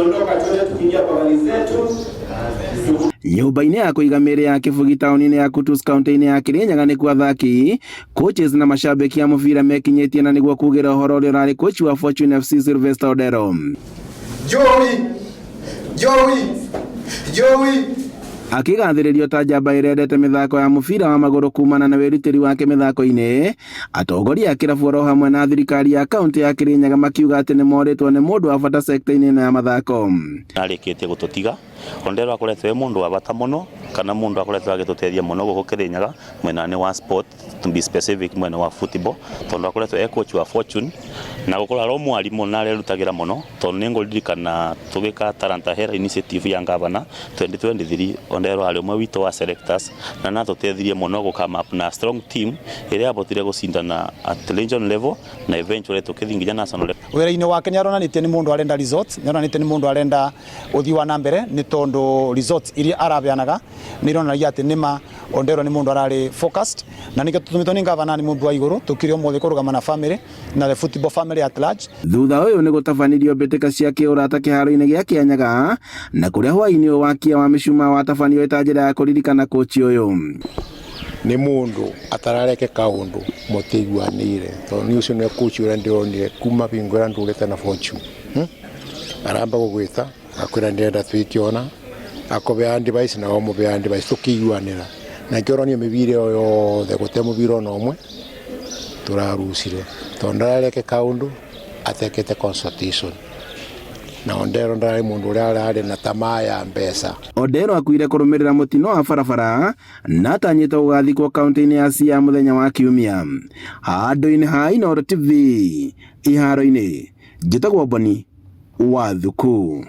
tutaondoka tuende tukiingia kwa gari zetu. Nyumba-inĩ ya kũiga mĩĩrĩ ya Kĩbugi taũni-inĩ ya Kutus kaunti-inĩ ya Kirinyaga nĩkuo athaki, coaches na mashabiki ya mũbira mekinyĩtie na nĩguo kugĩra ũhoro ũrĩa ũrarĩ coach wa Fortune FC Sylvester Odero. Joey Akigathĩrĩrio ta njamba ĩrendete mĩthako ya mũbira wa magũrũ kumana na wĩrutĩri wake mĩthako-inĩ, atongoria a kĩrabu oro hamwe na thirikari ya kaunti ya Kirinyaga makiuga atĩ nĩ morĩtwo nĩ mũndũ wa bata sector-inĩ ĩno ya mathako. Arĩkĩtie gũtũtiga, Odero akoretwo e mũndũ wa bata mũno, kana mũndũ akoretwo agĩtũteithia mũno gũkũ Kirinyaga mwena-inĩ wa sport, to be specific mwena wa football, tondũ akoretwo e coach wa Fortune na gũkorwo arĩ mwarimũ na arerutagĩra mũno, tondũ nĩngũririkana tũgĩka Talanta Hera initiative ya Gavana 2023, Odero arĩ ũmwe witũ wa selectors na natũteithirie mũno gũcome up na strong team ĩrĩa yahotire gũcindana at region level na eventually tũkĩthiĩ nginya national level. Wĩra-inĩ wake nĩaronanĩtie nĩ mũndũ arenda results, nĩaronanĩtie nĩ mũndũ arenda ũthii wa na mbere, nĩ tondũ results iria arabeanaga nĩironanagia atĩ nĩma Odero nĩ mũndũ ararĩ focused, na nĩkĩo tũtũmĩtwo nĩ Gavana nĩ mũndũ wa igũrũ, tũkĩrĩ ũmũthĩ kũrũgama na family na the football family at large. Thutha ũyũ nĩ gũtabanirio mbĩtĩka cia kĩũrata kĩharo-inĩ gĩa Kianyaga, na kũrĩa hwaĩ-inĩ ũyũ wakia wa mĩcumaa watabanio ĩta njĩra ya kũririkana coach ũyũ. Nĩ mũndũ atarareke kaũndũ mũtĩiguanĩire, tondũ nĩ ũcio nĩ coach ũrĩa ndĩronire kuma bingo ĩrĩa ndũrĩte na Fortune. Aramba gũgwĩta akwĩra ndĩrenda twĩkĩona akũbea device na omũbea device tũkĩiguanĩra, na kĩoronio mĩbira yothe gũte mũbira ona ũmwe tũrarucire, tondũ ndarareke kaũndũ atekete consultation. Na Odero ndararĩ mũndũ ũrĩa ararĩ na tamaa ya mbeca. Odero akuire kũrũmĩrĩra mũtino wa barabara na atanyĩte gũgathikwo kaunti-inĩ ya Siaya mũthenya wa Kiumia. Handũ-inĩ ha Inooro TV iharo-inĩ, njĩtagwo Boni wa Thuku.